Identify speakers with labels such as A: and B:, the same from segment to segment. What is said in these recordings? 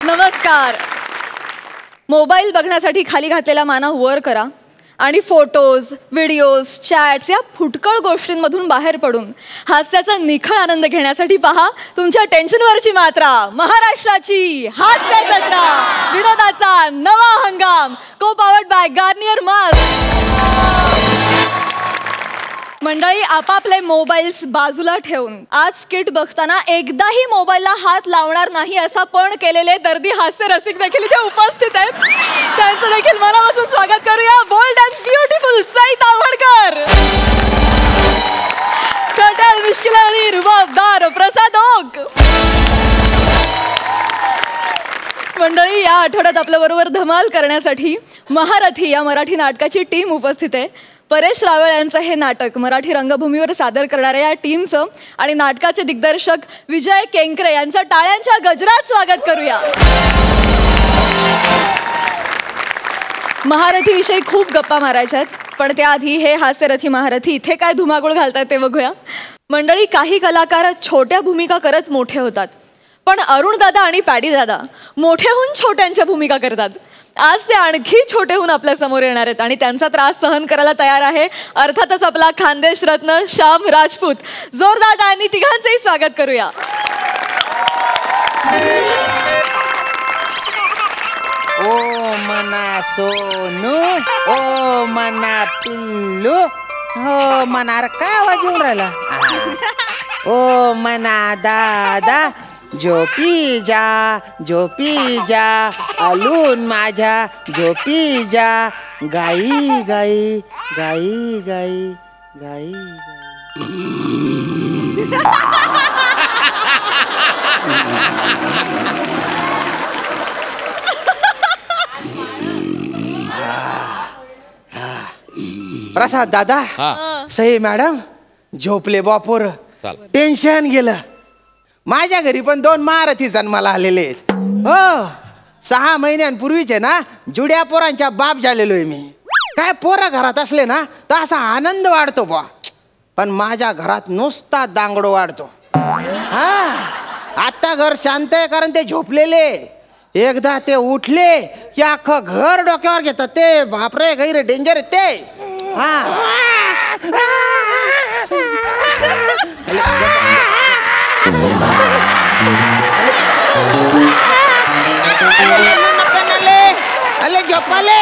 A: नमस्कार. मोबाईल बघण्यासाठी खाली घातलेला माना वर करा आणि फोटोज, व्हिडिओज, चॅट्स या फुटकळ गोष्टींमधून बाहेर पडून हास्याचा निखळ आनंद घेण्यासाठी पहा तुमच्या टेन्शनवरची मात्रा. महाराष्ट्राची हास्य जत्रा, विनोदाचा नवा हंगाम, को पावर्ड बाय गार्नियर मास्क. मंडळी, आपापले मोबाईल्स बाजूला ठेवून आज स्किट बघताना एकदाही मोबाईलला हात लावणार नाही असा पण केलेले दर्दी हास्य रसिक देखील इथे उपस्थित आहेत. त्यांचं देखील मनापासून स्वागत करूया. बोल्ड अँड ब्युटिफुल सई तावडकर, खट्याळ मिश्किल आणि रुबाबदार प्रसाद ओक. मंडळी, या आठवड्यात आपल्या बरोबर धमाल करण्यासाठी महारथी या मराठी नाटकाची टीम उपस्थित आहे. परेश रावळ यांचं हे नाटक मराठी रंगभूमीवर सादर करणाऱ्या या टीमचं आणि नाटकाचे दिग्दर्शक विजय केंकरे यांचं टाळ्यांच्या गजरात स्वागत करूया. महारथीविषयी खूप गप्पा मारायच्या आहेत, पण त्याआधी हे हास्यरथी महारथी इथे काय धुमाकूळ घालतात ते बघूया. मंडळी, काही कलाकार छोट्या भूमिका करत मोठे होतात, पण अरुण दादा आणि पॅडी दादा मोठ्याहून छोट्यांच्या भूमिका करतात. आज ते आणखी छोटे होऊन आपल्या समोर येणार आहेत आणि त्यांचा त्रास सहन करायला तयार आहे अर्थातच आपला खानदेश रत्न श्याम राजपूत. जोरदार टाळ्यांनी तिघांचंही स्वागत करूया.
B: ओ मना सोनू, ओ मना पिल्लू, हो मना. अरे काय आवाज येऊन राहिला? ओ मना दादा, झोपी जा अलून माझ्या, झोपी जा. गाई गाई गाई गाई गाई प्रसाद दादा, सई मॅडम झोपले बापोर. टेन्शन गेलं. माझ्या घरी पण 2 महारथी जन्माला आलेले आहेत. हो, 6 महिन्यांपूर्वीचे ना जुड्या पोरांच्या बाप झालेलोय मी. काय पोरं घरात असले ना तर असा आनंद वाढतो बा, पण माझ्या घरात नुसता दांगडो वाढतो. हा, आता घर शांत आहे कारण ते झोपलेले. एकदा ते उठले की अख्खं घर डोक्यावर घेतात ते. बापरे, गैर डेंजर आहेत ते. हा, अले झोपाले.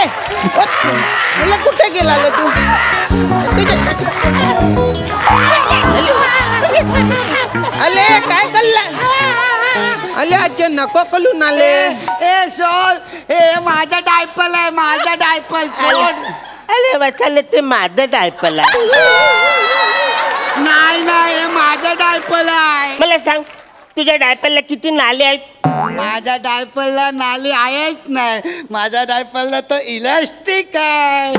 B: अले कुठे गेला तू? अले काय कल्ला? अले अच्छा नको कलून आले.
C: ए सोड, हे माझा डायपर आहे, माझा डायपर सोड.
B: अरे वाचले ते माझं डायपर आहे.
C: नाही नाही, हे माझा डायपर आहे.
B: मला सांग, तुझ्या डायपरला किती नाले आहेत?
C: माझ्या डायपरला नाली आहेच नाही. माझ्या डायपरला तर इलास्टिक आहे.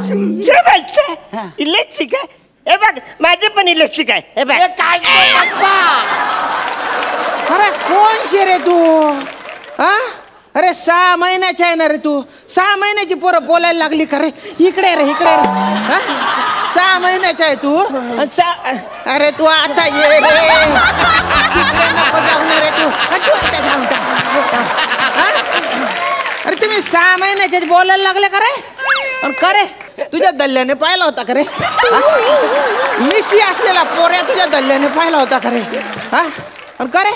B: इलेक्ट्रिक आहे? हे बघ, माझे पण इलेक्ट्रिक आहे. हे बघ.
C: काय
B: अरे कोण शे रे तू? हा, अरे 6 महिन्याची आहे ना रे तू. 6 महिन्याची पोरं बोलायला लागली का रे? इकडे रे, इकडे रे. 6 महिन्याचा आहे तू. अरे तू आता ये रे. इकडे नको जाऊ ना रे तू. अरे तुम्ही 6 महिन्याचे बोलायला लागले का रे? का रे, तुझ्या दल्ल्याने पाहिला होता का रे? मिशी असलेला पोऱ्या तुझ्या दल्ल्याने पाहिला होता का रे? हा, का रे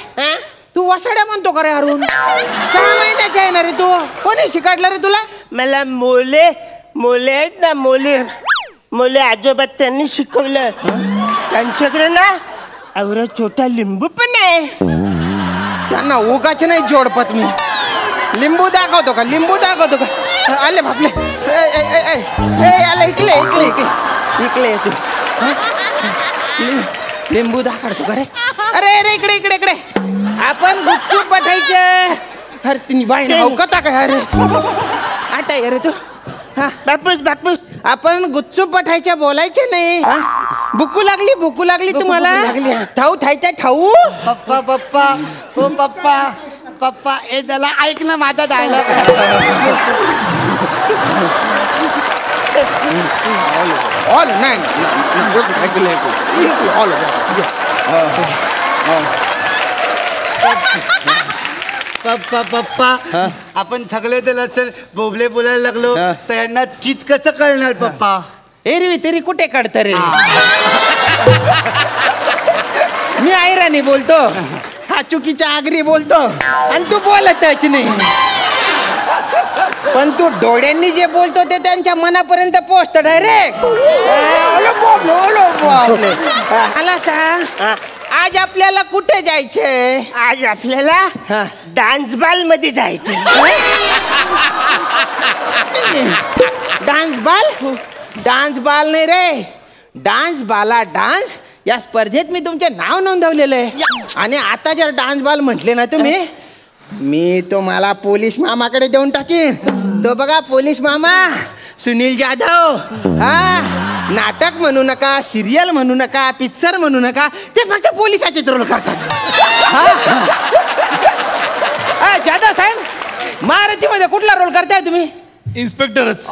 B: तू वसाड्या म्हणतो का रे अरुण? 6 महिन्याचे आहे ना रे तू. कोणी शिकाडलं रे तुला?
D: मला मोले आहेत ना, मोले आजोबा त्यांनी शिकवलं. त्यांच्याकडे ना एवढा छोटा लिंबू पण आहे.
B: त्यांना उगाच नाही जोडपत मी. लिंबू दाखवतो का? लिंबू दाखवतो का? आले बापले. आले इकडे इकडे इकडे इकडे तू. लिंबू दाखवतो का रे? अरे अरे इकडे इकडे इकडे. आपण गुपचूप बठायचं. अरे तुम्ही बाई अवकता का? अरे आटाय अरे तू. हा
D: बापूस
B: आपण गुपचूप बठायच्या, बोलायचे नाही. भुकू लागली तुम्हाला? ठाऊ थायच्या ठाऊ.
C: पप्पा पप्पा, हो पप्पा पप्पा, हे त्याला ऐक ना माझा डायलॉग.
B: ऑल नाही ऑल
C: पप्पा पप्पा आपण थकले तर लक्षण बोबले बोलायला लागलो तर यांना कित कसं कळणार पप्पा?
B: एरवी तरी कुठे काढत रे? मी आयराणी बोलतो, हा चुकीच्या आगरी बोलतो आणि तू बोलतच नाही. पण तू डोळ्यांनी जे बोलतो ते त्यांच्या मनापर्यंत पोहोचत डायरेक्ट. मला सांग, आज आपल्याला कुठे जायचंय?
D: आज आपल्याला डान्स बाल मध्ये जायचं.
B: डान्स बाल? डान्स बाल नाही रे, डान्स बाला डान्स या स्पर्धेत मी तुमचे नाव नोंदवलेलं आहे. आणि आता जर डान्स बाल म्हटले ना तुम्ही, मी तुम्हाला पोलीस मामाकडे देऊन टाकीन. तो बघा पोलीस मामा सुनील जाधव. हा, नाटक म्हणू नका, सिरियल म्हणू नका, पिक्चर म्हणू नका, ते फक्त पोलिसाचे रोल करतात. जाधव साहेब, महाराष्ट्रामध्ये कुठला रोल करताय तुम्ही?
E: इन्स्पेक्टरच.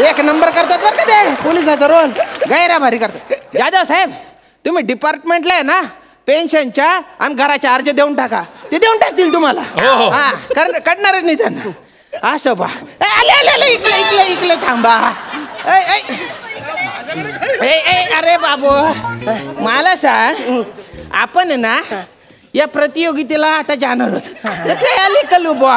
B: एक नंबर करतात बरं का ते पोलिसाचा रोल, गैरा भारी करतात. जाधव साहेब, तुम्ही डिपार्टमेंटला आहे ना, पेन्शनच्या आणि घराच्या अर्ज देऊन टाका, ते देऊन टाकतील तुम्हाला. हा, करणारच नाही त्यांना. असं बा, आले इकडे इकडे इकडे थांबा. अरे बाबू, मला सांग, आपण आहे ना या प्रतियोगितेला आता जाणार होत. आली कलू बा,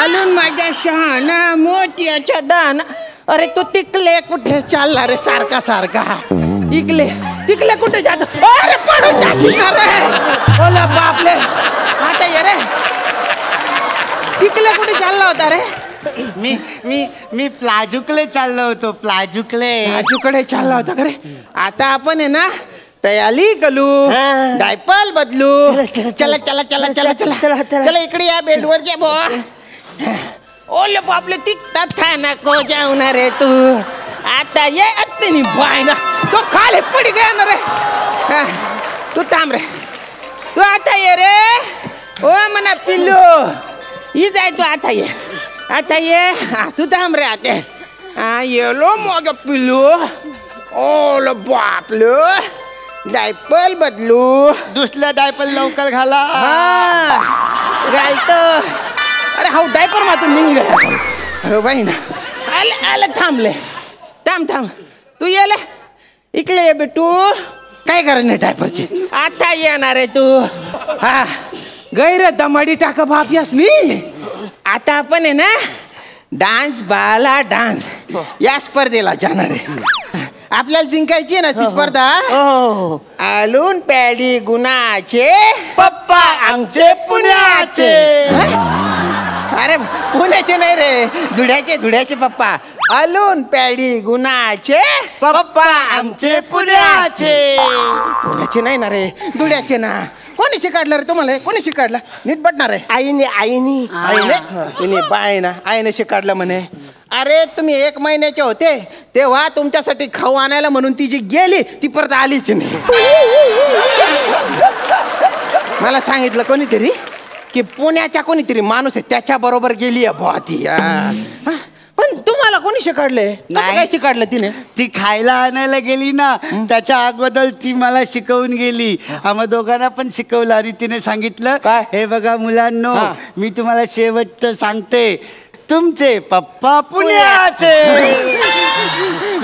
B: अजून माझ्या शहाणा मोत्याच्या दान. अरे तू तिकले कुठे चालला रे सारखा सारखा? इकले तिकले कुठे जातो? अरे पडून जाशील ना रे. ओला बापले, आता ये रे. तिकले कुठे चालला होता रे?
C: मी मी मी प्लाजूकडे चाललो होतो.
B: प्लाजूकडे चालला होता का रे? आता आपण आहे ना तयाली कलू, डायपल बदलू. चला चला चला चला चला चला इकडे या, बेडवर जे बो. ओले बापले, तिकटात नको जाऊ ना रे तू. आता ये अत्तेनी बाय ना, तो खाली पडी गया ना रे. तू थांब रे, तू आता ये रे. ओ मना पिल्लू, ही जाय तू. आता ये, आता ये. तू थांब रे. आता येलो मग पिल्लू. ओल बापलो, डायपल बदलू.
C: दुसऱ्या डायपर लवकर घाला.
B: घालतो. अरे हा डायपर मातून निघ गया. हो बाई ना, आले आले. थांबले, थांब थांब. तू येले इकडे ये बेटू. काय करणार डायपरची? आता येणार आहे तू. हा, गैर दमाडी टाका बाप यास मी. आता आपण आहे ना डान्स बाला डान्स या स्पर्धेला जाणार आहे. आपल्याला जिंकायची आहे ना ती स्पर्धा. आलून पॅडी गुणाचे
C: पप्पा आमचे पुण्याचे.
B: अरे पुण्याचे नाही रे, धुळ्याचे धुळ्याचे पप्पा. आलून पॅडी गुणाचे
C: पप्पा आमचे पुण्याचे.
B: पुण्याचे नाही ना रे, धुळ्याचे ना. कोणी शिकाडलं रे तुम्हाला? कोणी शिकाडलं? नीट बटणार आहे.
D: आईने आईने
B: आईने तिने बाय ना, आईने शिकाडलं म्हणे. अरे तुम्ही 1 महिन्याचे होते तेव्हा तुमच्यासाठी खाऊ आणायला म्हणून ती जी गेली ती परत आलीच नाही. मला सांगितलं कोणीतरी की पुण्याच्या कोणीतरी माणूस आहे त्याच्या बरोबर गेली आहे बुवा ती. पण तुम्हाला कोणी शिकाडले? काय शिकाडलं तिने?
C: ती खायला आणायला गेली ना, त्याच्या अगोदर ती मला शिकवून गेली. आम्हा दोघांना पण शिकवलं. आणि तिने सांगितलं,
B: काय?
C: हे बघा मुलांनो, मी तुम्हाला शेवटचं सांगते, तुमचे पप्पा पुण्याचे.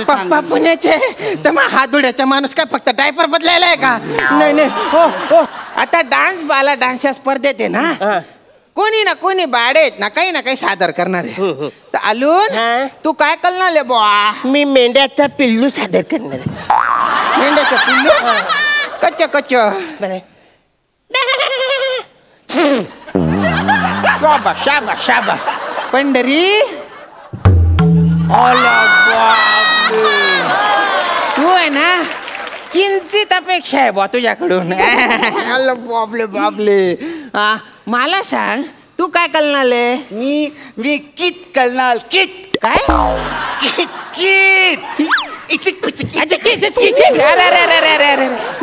B: पप्पा पुण्याचे? तर मग हा धुळ्याचा माणूस काय फक्त डायपर बदलायला आहे का? नाही नाही. हो हो, आता डान्स बाला डान्सच्या स्पर्धेत आहे ना, कोणी ना कोणी बाडेत ना काही सादर करणार आहे. तर आलून तू काय करणार आहे बुवा?
D: मी मेंढ्याचा पिल्लू सादर करणार आहे.
B: मेंढ्याचं पिल्लू? कच्च कच्च. शाबास शाबास शाबास. पंढरी, तू आहे ना किंचित अपेक्षा आहे बा तुझ्याकडून. बापले बापले. मला सांग, तू काय करणार?
C: मी कित करणार. कित
B: काय?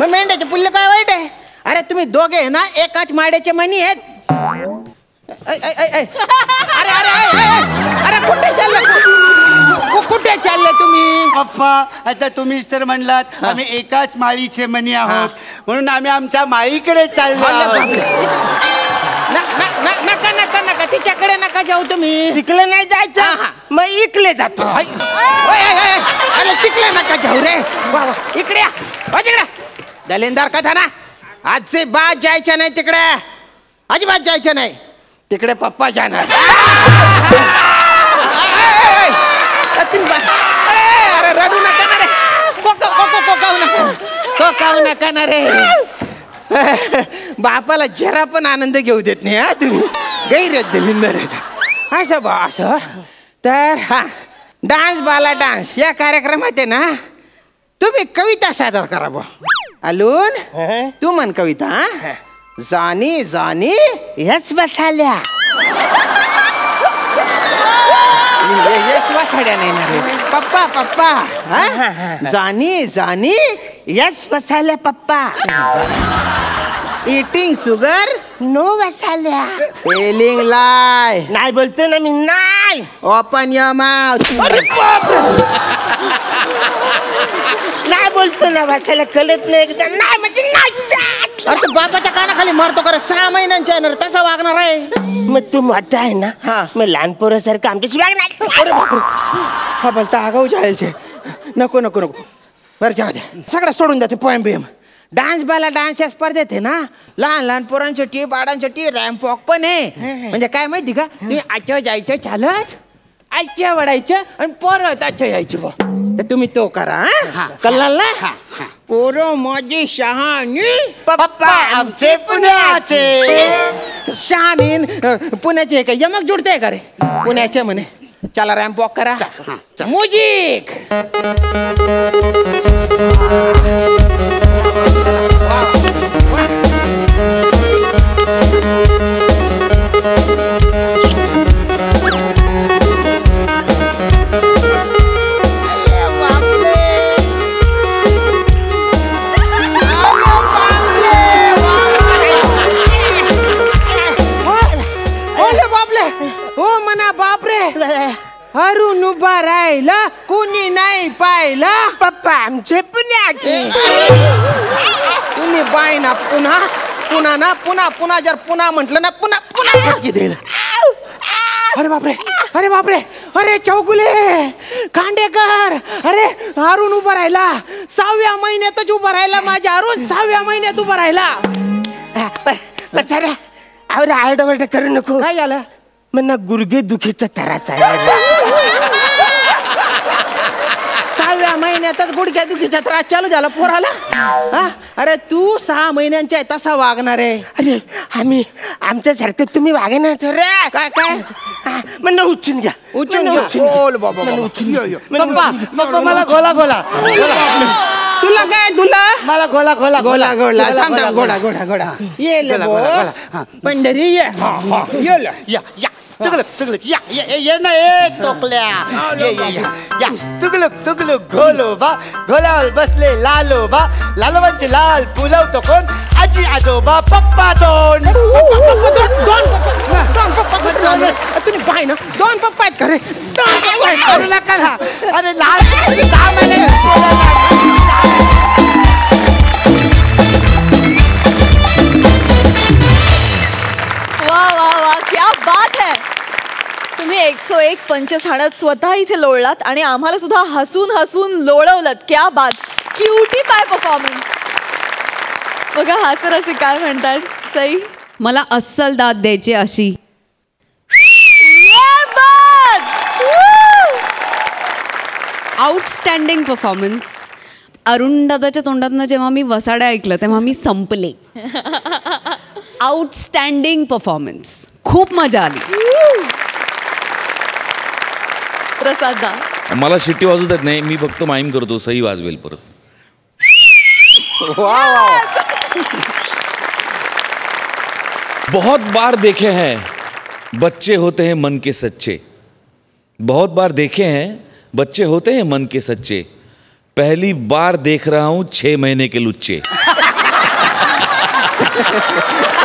B: मग मेंढ्याचे पुल्ले काय वाईट आहे? अरे तुम्ही दोघे ना एकाच माड्याचे मणी आहेत. अरे अरे अरे कुठे चाललं? कुठे कुठे चालले तुम्ही?
C: पप्पा आता तुम्हीच तर म्हणलात आम्ही एकाच माळीचे मनी आहोत, म्हणून आम्ही आमच्या माळीकडे चाललो आहोत.
B: नका नका नका तिच्याकडे नका जाऊ तुम्ही.
D: तिकडे नाही जायचं, मग इकडे जातो.
B: अरे तिकडे नका जाऊ रे. इकडे या. तिकडे दलिंदार कथा ना, आजचे बाद जायचं नाही तिकडे, अजिबात जायचं नाही तिकडे. पप्पा जाणार. अरे रडू नका ना रे. कोकावू नका ना रे. बापाला जरा पण आनंद घेऊ देत नाही हा तुम्ही. गैर दलिंदर असं बा असं. तर हा डान्स बाला डान्स या कार्यक्रमात आहे ना, तुम्ही कविता सादर करा बा. अलून तू म्हण कविता. जानी जानी
D: यस बसाल्या.
B: यस वासाड्या नाही ना रे. पप्पा पप्पा जानी जानी
D: यस बसाल्या पप्पा.
B: इटिंग शुगर
D: नो बसाल्या.
B: Telling lies.
D: नाही बोलतो ना मी, नाही.
B: Open your mouth.
D: नाही बोलतो ना, बसायला कळत नाही एकदा. नाही म्हणजे नाही.
B: अरे तू बापाच्या कानाखाली मारतो का रे? 6 महिन्यांच्या आहे ना रे, तसा वागणार आहे.
D: मग तू मोठा आहे ना, मग लहान पोरासारखं आमच्याशी वागणार.
B: अरे बापरे, हा बोलता आगाऊ जायचे. नको नको नको. बरं जाऊ दे, सगळं सोडून द्यायचं. पोएम बिएम डान्स बाला डान्सच्या स्पर्धेत आहे ना, लहान लहान पोरांसाठी बाळांसाठी रॅम्प वॉक पण आहे. म्हणजे काय माहिती का, तुम्ही आजच्या जायचं चालत, आजच्या वडायचं आणि परत आजच्या यायचं बा. तर तुम्ही तो करा. कळलं ना? पोरं माझी शहाणी,
C: पप्पा आमचे पुण्याचे.
B: शहाणी पुण्याचे का यमक जुडते का रे? पुण्याचे म्हणे. चला रॅम्प वॉक करा. म्युझिक. ओ मना बापरे, अरुण उभा राहिला, कुणी नाही पाहिला.
D: पप्पा आमचे पुण्याचे.
B: तुम्ही बाय ना पुन्हा पुन्हा ना पुन्हा पुन्हा जर पुन्हा म्हटलं ना पुन्हा पुन्हा फटकी देईल. अरे बापरे, अरे बापरे, अरे चौगुले खांडेकर. अरे अरुण उभा राहिला, 6व्या महिन्यातच उभा राहिला. माझ्या अरुण 6व्या महिन्यात उभा राहिला.
D: बचारा अरे आरडाओरडा करू नको.
B: काय झालं?
D: म्हणा गुडघे दुखीचा त्रास आहे.
B: 6व्या महिन्यातच गुडघ्या दुखीचा त्रास चालू झाला पोराला. अरे तू 6 महिन्यांच्या आहे तसा वागणार आहे.
D: अरे आम्ही आमच्यासारखं तुम्ही वागे ना तर.
B: काय काय
D: म्हणणं उचलून घ्या,
B: उचलून घ्या. बोल बाबा
C: पप्पा पप्पा मला गोला गोला.
B: तुला काय तुला
C: मला गोला गोला
B: गोला गोला. थांब थांब. घोडा घोडा घोडा. ये पंढरी ये.
C: या या तुगलक तुगलक या ये ना ए टोकल्या. ये ये या तुगलक तुगलक घोलोबा. घोल्यावर बसले लालोबा. लालोबांचे लाल पुलवतो कोण? आजी आजोबा पप्पा दोन.
B: तुम्ही पाय ना 2 पप्पा आहेत का रे?
C: अरे नका ना. अरे लाल
A: वा वा वा, क्या बात है. तुम्ही 101 पंचेस हाणत स्वतः इथे लोळलात आणि आम्हाला सुद्धा हसून हसून लोळवलत. क्या बात. क्यूटी पाय परफॉर्मन्स. बघा हास्यरसिक काय म्हणतात. सई
E: मला अस्सल दाद द्यायची अशी.
A: ये बात.
E: Outstanding performance. अरुण दादाच्या तोंडातनं जेव्हा मी वसाड्या ऐकलं तेव्हा मी संपले. Outstanding performance. खूप मजा आली.
A: प्रसाद दा.
F: मला शिट्टी वाजू देत नाही, मी फक्त माईम करतो. सही वाजवेल परत. बहुत बार देखे हैं बच्चे होते हैं मन के सच्चे. बहुत बार देखे हैं बच्चे होते हैं मन के सच्चे. पहली बार देख रहा हूं 6 महीने के लुच्चे.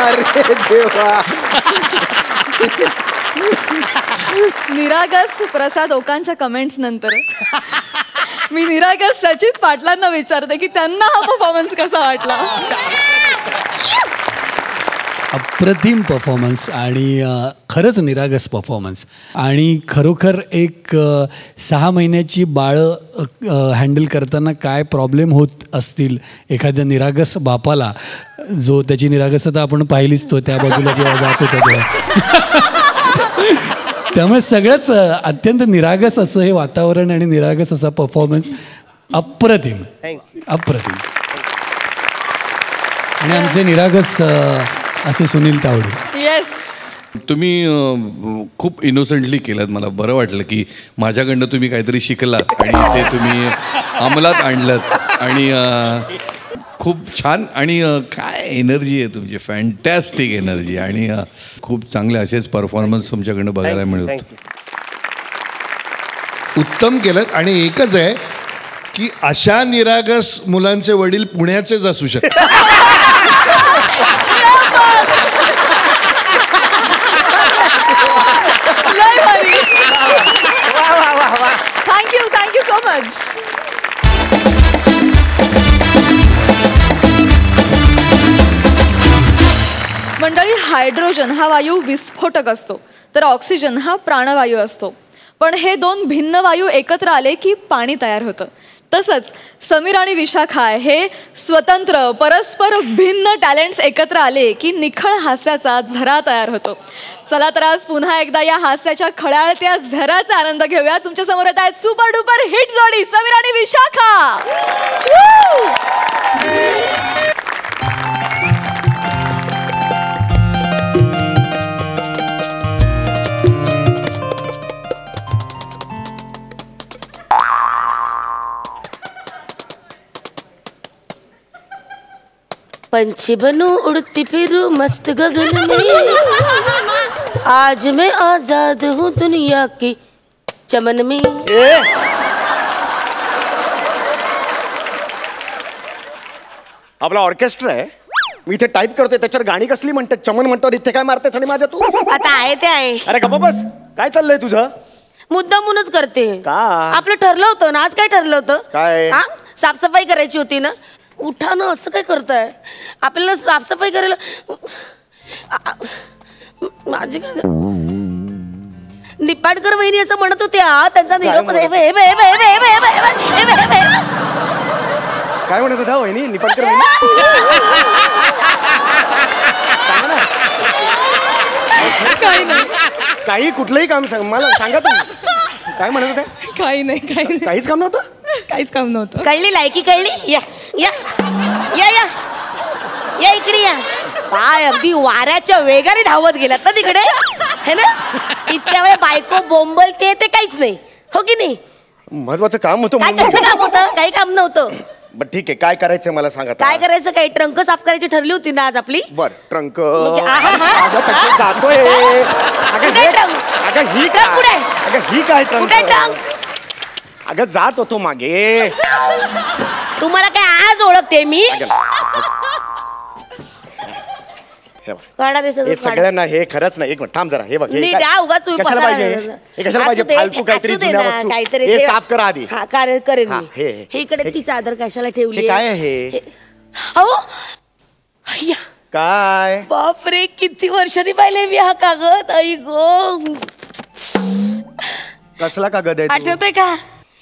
B: अरे देवा.
A: निरागस प्रसाद ओकांच्या कमेंट्स नंतर मी निरागस सचित पाटलांना विचारते की त्यांना हा परफॉर्मन्स कसा वाटला.
G: अप्रतिम परफॉर्मन्स आणि खरंच निरागस परफॉर्मन्स आणि खरोखर एक 6 महिन्याची बाळं हँडल करताना काय प्रॉब्लेम होत असतील एखाद्या निरागस बापाला, जो त्याची निरागसता आपण पाहिलीच तो त्या बाजूला जेव्हा जात होता तेव्हा. त्यामुळे सगळंच अत्यंत निरागस असं हे वातावरण आणि निरागस असा परफॉर्मन्स. अप्रतिम अप्रतिम. आणि आमचे निरागस असे सुनील तावडे.
A: येस,
H: तुम्ही खूप इनोसेंटली केलं. मला बरं वाटलं की माझ्याकडनं तुम्ही काहीतरी शिकलात आणि ते तुम्ही अंमलात आणलं आणि खूप छान. आणि काय एनर्जी आहे तुमची, फॅन्टॅस्टिक एनर्जी आणि खूप चांगले असेच परफॉर्मन्स तुमच्याकडनं बघायला मिळत.
I: उत्तम केलं. आणि एकच आहे की अशा निरागस मुलांचे वडील पुण्याचेच असू शकतात.
A: Thank you so much. मंडळी, हायड्रोजन हा वायू विस्फोटक असतो तर ऑक्सिजन हा प्राणवायू असतो. पण हे 2 भिन्न वायू एकत्र आले की पाणी तयार होतं. तसंच समीर आणि विशाखा हे स्वतंत्र परस्पर भिन्न टॅलेंट्स एकत्र आले की निखळ हास्याचा झरा तयार होतो. चला तर आज पुन्हा एकदा या हास्याच्या खळाळत्या झऱ्याचा आनंद घेऊया. तुमच्या समोर येत आहेत सुपर डुपर हिट जोडी समीर आणि विशाखा.
J: पंछी बनूं उड़ती फिरूं मस्त गगन में, आज मैं आजाद हूँ दुनिया की चमन में.
C: आपला ऑर्केस्ट्रा आहे, मी इथे टाईप करतोय, त्याच्यावर गाणी कसली म्हणतात, चमन म्हणतात, इथे काय मारतेस आणि माझ्या तू.
J: आता आहे ते आहे.
C: अरे गप्पा बस, काय चाललंय तुझं.
J: मुद्दामूनच करते.
C: का? आपलं
J: ठरलं होतं ना. आज काय ठरलं होतं.
C: काय?
J: साफसफाई करायची होती ना. उठा ना, असं काय करताय. आपल्याला साफसफाई करायला माझ्याकडे निपाडकर वहिनी असं म्हणत होत्या. त्यांचा निरोप
C: काय म्हणत होता वहिनी, निपाडकर वहिनी. काही कुठलंही काम सांग मला, सांगा तुम्ही काय म्हणत होता.
A: काही नाही,
C: काहीच काम नव्हतं.
A: काहीच काम नव्हतं.
J: कळली लायकी कळली. या या या या या इकडे या. काय अगदी वाऱ्याच्या वेगाने धावत गेलात ना तिकडे, है ना. इतक्या वेळ बायको बोंबलते ते काहीच नाही, हो की नाही.
C: महत्वाचं काम होतं.
J: काय कसं काम होतं. काही काम नव्हतं.
C: बर ठीक आहे, काय करायचं मला सांगा.
J: काय करायचं. काही ट्रंक साफ करायची ठरली होती ना आज आपली.
C: बर ट्रंक
J: जातोय.
C: अगं ही काय ट्रंक. अगं जात होतो मागे.
J: तुम्हाला काय आज ओळखते मी.
C: हे सगळ्यांना हे खरंच नाही. एक मिनिट थांब जरा. हे बघ कशाला पाहिजे फालतू काहीतरी जुन्या वस्तू. हे साफ करा आधी.
J: करेन मी. हे इकडे ती चादर कशाला ठेवली.
C: काय आहे. काय.
J: बापरे, किती वर्षांनी पाहिले मी हा कागद. आई गो.
C: कसला कागद आहे.
J: आठवतंय का.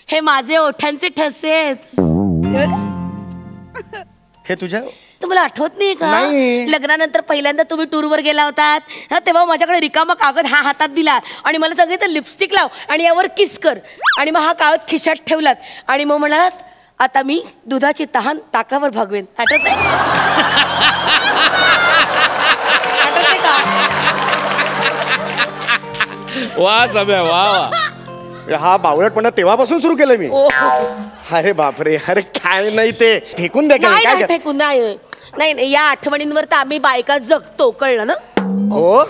J: हे माझे ओठांचे ठसे आहेत.
C: हे तुझ्या.
J: तुम्हाला आठवत नाही का. लग्नानंतर पहिल्यांदा तुम्ही टूरवर गेला होतात तेव्हा माझ्याकडे रिकामा कागद हा हातात दिला आणि मला सांगितलं लिपस्टिक लाव आणि यावर किस कर. आणि मग हा कागद खिशात ठेवलात आणि मग म्हणालात आता मी दुधाची तहान ताकावर भागवेन. आठवतंय का.
F: वा सगळ्या वा वा.
C: हा बावळटपणा तेव्हापासून सुरू केलं मी. अरे बापरे. अरे काय नाही ते फेकून द्या.
J: काय फेकून नाही. नाही या आठवणींवर तर आम्ही बायका जगतो, कळलं ना.
C: हो.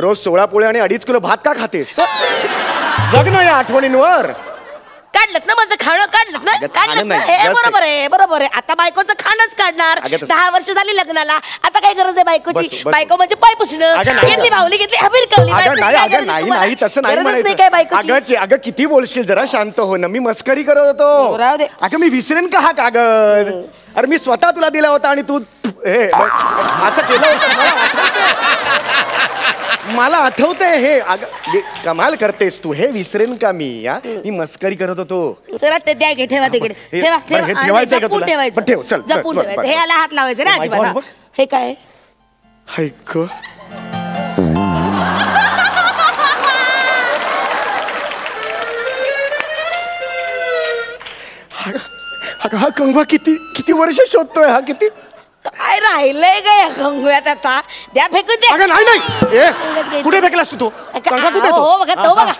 C: रोज 16 पोळे आणि 2.5 किलो भात का खातेस. जग ना या आठवणींवर.
J: काढलं ना माझं खाणं, काढलं ना,
C: अगं,
J: काढलं
C: खाणं
J: ना.
C: नाही,
J: हे
C: just
J: बरोबर आहे, बरोबर आहे. आता बायकोचं खाणंच काढणार.
C: अगं, तसं-
J: 10 वर्ष झाली लग्नाला, आता काय गरज आहे बायकोची?
C: बस, बस.
J: बायको म्हणजे पाय पुसणं,
C: अगं, नाही.
J: घेतली बाहुली, घेतली हबीर कवली.
C: अगं नाही, अगं नाही, नाही, तसं नाही
J: म्हणायचं काय बायकोची?
C: अगं किती बोलशील, जरा शांत हो ना. मी मस्करी करत होतो.
J: राहू दे.
C: अगं मी विसरेन का हा कागद? अरे मी स्वतः तुला दिला होता आणि तू हे असं केलं होतं. मला आठवतंय हे. अगं कमाल करतेस तू. हे विसरेन का मी? मी मस्करी करत होतो.
J: चला ते द्या घे, ठेवा तिकडे,
C: हे-
J: ठेवा
C: बरं, हे
J: ठेवा.
C: ठेवायचंय का
J: जपून
C: तुला?
J: ठेवायचं,
C: बरं, ठेव, चल, चल,
J: जपून
C: चल,
J: ठेवायचं.
C: बरं.
J: हे याला हात लावायचे ना
C: Oh my
J: अजिबात.
C: God,
J: हा.
C: बघ.
J: हे काय?
C: ऐक हा कंगवा किती वर्ष शोधतोय हा? किती
J: काय राहिलंय का या कंगव्यात आता? द्या फेकून द्या.
C: अगं नाही ए, कुठे फेकलास तू? कंगवा कुठे
J: हो बघा, तो बघा.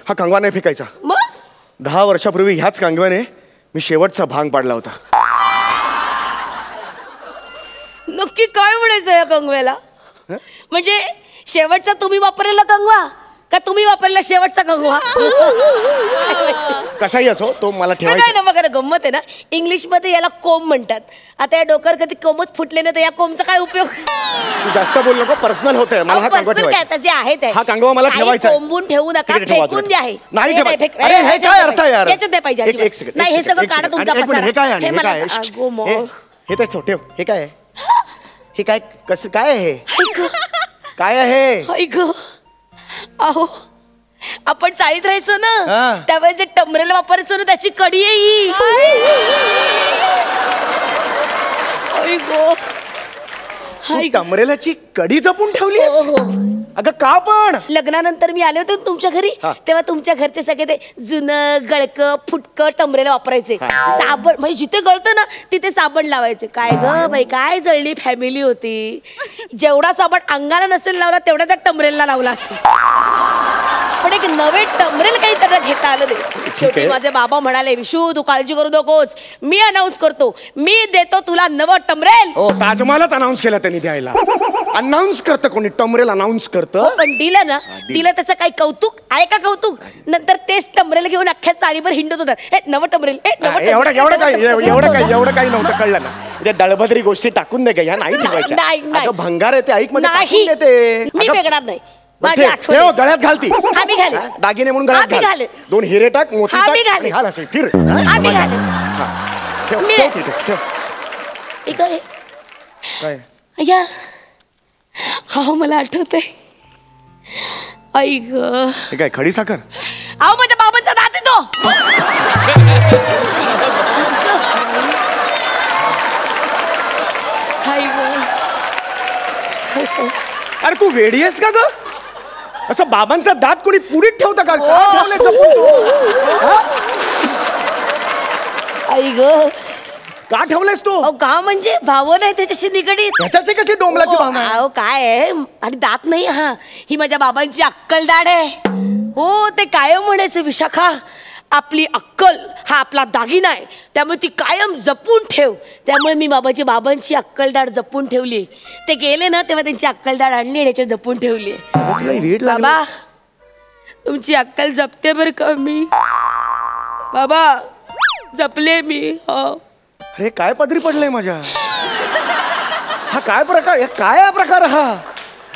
C: हा कंगवा नाही फेकायचा.
J: मग
C: 10 वर्षापूर्वी ह्याच कांगव्याने मी शेवटचा भांग पाडला होता.
J: नक्की काय म्हणायचं या कंगव्याला? म्हणजे शेवटचा तुम्ही वापरलेला कंगवा का तुम्ही वापरलेला शेवटचा कंगवा?
C: कसाही असो तो मला
J: काय
C: ठेवायचा.
J: ना बघा, गंमत आहे ना. इंग्लिश मध्ये याला कोंब म्हणतात. आता या डोक्यावर कधी कोंबच फुटले ना, तर या कोंबचा काय उपयोग?
C: तू जास्त बोल नको, पर्सनल होतंय. मला हा कांगवा
J: Personal काय
C: ठेवायचा.
J: आता जे आहे ते
C: हा कांगवा मला
J: काही
C: ठेवायचा आहे.
J: कोंबून ठेवू नका,
C: तिकडे ठेवा,
J: फेकून
C: तिकडे.
J: द्या. हे
C: नाही
J: हे
C: ठेवायचं.
J: फेक-
C: अरे, हे
J: ह्याच्यात
C: काय
J: नाही
C: अर्थ आहे यार?
J: ह्याच्यात नाही पाहिजे
C: एक
J: अजिबात.
C: सेकंड,
J: नाही,
C: एक
J: हे सगळं
C: सेकंड,
J: काढा
C: एक
J: तुमचा
C: सेकंड. एक मिनिट, हे काय आहे?
J: हे
C: हे
J: मला
C: काय आहे?
J: अगो मो.
C: हे तर ठेव. हे काय आहे? हे काय कसं काय आहे? काय आहे?
J: ऐक अहो, आपण चाळीत राहायचो ना,
C: हा.
J: त्यावेळेस जे टमरेल वापरायचो ना, त्याची कडी आहे ही.
C: तू टमरेलाची कडी जपून ठेवलीस?
J: हो.
C: अगं का पण?
J: लग्नानंतर मी आले होते ना तुमच्या घरी,
C: हा.
J: तेव्हा तुमच्या घरचे सगळे ते जुनं गळकं फुटकं टमरेला वापरायचे. साबण म्हणजे जिथे गळतं ना तिथे साबण लावायचे. काय ग बाई, काय जळली फॅमिली होती. जेवढा साबण अंगाला नसेल लावला तेवढा त्या टमरेलला लावला असेल. पण एक नवे टमरेल काही त्यांना घेता आलं नाही. शेवटी माझे बाबा म्हणाले, विशू तू काळजी करू नकोस, मी अनाऊन्स करतो, मी देतो तुला नवं टमरेल.
C: हो, ताजमहालच अनाऊन्स केला त्यांनी द्यायला. अनाऊन्स करतं कोणी? टमरेल अनाऊन्स करतं?
J: पण दिलं ना, दिलं त्याचं काही कौतुक आहे का? कौतुक नंतर तेच टमरेल घेऊन अख्ख्या चाळीवर हिंडत होतात. हे नवं टमरेल,
C: एवढं काही नव्हतं कळलं ना. त्या दळभद्री गोष्टी टाकून दे का? ह्या नाही ठेवायच्या.
J: नाही.
C: अगं भंगार आहे ते, ऐक म्हणजे
J: नाही,
C: टाकून देते.
J: मी
C: अगं,
J: फेकणार नाही.
C: बरं,
J: माझी
C: ठेव,
J: आठवण
C: ठेव,
J: आहे.
C: गळ्यात घालती.
J: हा, मी घालेन.
C: दागिने म्हणून
J: हा,
C: गळ्यात
J: मी
C: घाल.
J: घालेन.
C: 2 हिरे टाक, मोती
J: हा, मी
C: टाक
J: घालेन.
C: आणि घाल असे फिर.
J: हा, मी घालेन.
C: ठेव,
J: मी
C: ठेव
J: नाही.
C: तिथे, ठेव.
J: एक आहे.
C: काय?
J: अय्या, हा मला आठवतंय. आई ग,
C: हे काय खडी साखर?
J: अहो माझ्या बाबांचा दात आहे तो. आई ग.
C: अरे तू वेडी आहेस का ग? असं बाबांचा दात कोणी पुरीत ठेवतं का?
J: हो.
C: का ठेवलंय जपून तू? हा?
J: आई ग,
C: का ठेवलंयस तू?
J: अहो का म्हणजे भावना आहे त्याच्याशी निगडीत.
C: त्याच्याची कशी डोंबलाची भावना आहे?
J: अहो काय आहे, आणि दात नाही हा, ही माझ्या बाबांची अक्कलदाढ आहे. हो, ते कायम म्हणायचे, विशाखा आपली अक्कल हा आपला दागिना आहे, त्यामुळे ती कायम जपून ठेव. त्यामुळे मी बाबांची अक्कलदाढ जपून ठेवली. ते गेले ना तेव्हा त्यांची अक्कलदाढ आणली आणि याच्यात जपून ठेवली.
C: तुला वीट लागली?
J: बाबा तुमची अक्कल जपते बरं का मी. बाबा जपले मी. हो.
C: अरे काय पदरी पडलंय माझ्या? हा काय प्रकार? काय हा प्रकार हा?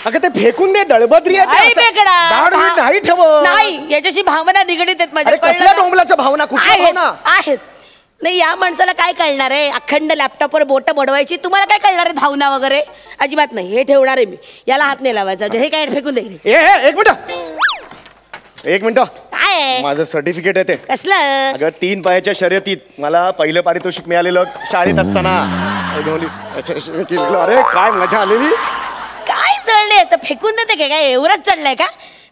C: अगं ते फेकून दे, दळभद्री आहे ते.
J: आई
C: असं
J: बेकडा.
C: दाढ मी नाही ठेवत.
J: नाही, याच्याशी भावना निगडीत आहेत माझ्या.
C: अरे कसल्या डोंबलाच्या भावना? कुठल्या
J: आहेत
C: भावना?
J: आहेत. नाही, या माणसाला काय कळणार आहे? अखंड लॅपटॉपवर बोट बडवायची. तुम्हाला काय कळणार आहे भावना वगैरे? अजिबात नाही. हे ठेवणार आहे मी. याला हात नाही लावायचा. हे काय फेकून दे.
C: एक मिनिट
J: काय आहे?
C: माझं सर्टिफिकेट आहे ते.
J: कसलं?
C: अगं 3 पायाच्या शर्यतीत मला पहिलं पारितोषिक मिळालेलं शाळेत असताना. अरे काय मजा आलेली.
J: काय चढलंय याचं? फेकून देते काय? एवढंच चढलंय का?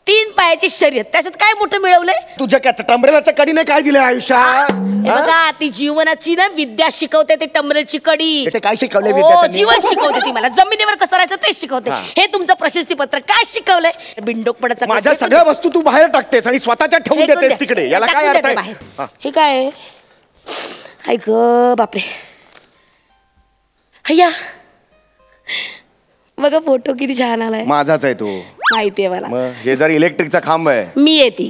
J: 3 पायाची शर्यत, त्याच्यात काय मोठं मिळवलंय?
C: तुझ्या टमरेलाच्या कडीने काय दिलंय आयुष्यात?
J: हे बघा, ती जीवनाची ना विद्या शिकवते, ते टमरेलची कडी.
C: ते काय शिकवलंय
J: हो,
C: विद्यार्थ्यांनी?
J: जीवन शिकवते ती मला. जमिनीवर कसं राहायचं ते शिकवते. हे तुमचं प्रशस्ती पत्र काय शिकवलंय? बिंडोकपणाचा
C: माझ्या सगळ्या वस्तू तू बाहेर टाकतेस आणि स्वतःच्या ठेवून देतेस तिकडे. याला काय अर्थ आहे?
J: हे काय? ऐक बापरे. हय्या बघा, फोटो किती छान आलाय.
C: माझाच आहे तो.
J: माहितीये मला.
C: मग हे जर इलेक्ट्रिकचा खांब आहे.
J: मी येते.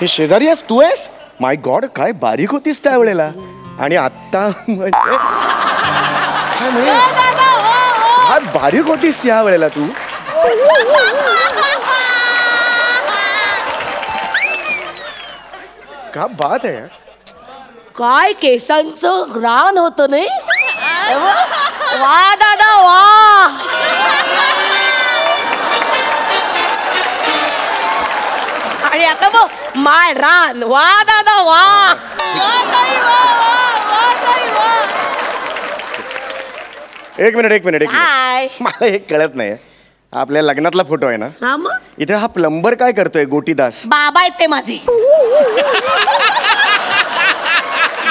K: हे शेजारी आहेस तू आहेस? माय गॉड, काय बारीक होतीस त्यावेळेला आणि आत्ता म्हणजे काय बारीक होतीस या वेळेला तू. क्या बात आहे.
J: काय केसांचं ग्रान होतं नाही. वा दादा वा. आणि आता मग माय रान. वा दादा वा.
K: एक मिनिट
J: हाय.
K: मला हे कळत नाही. आपल्या लग्नातला फोटो आहे ना,
J: हा मग
K: इथे हा प्लंबर काय करतोय? गोटीदास
J: बाबा आहेत ते माझे.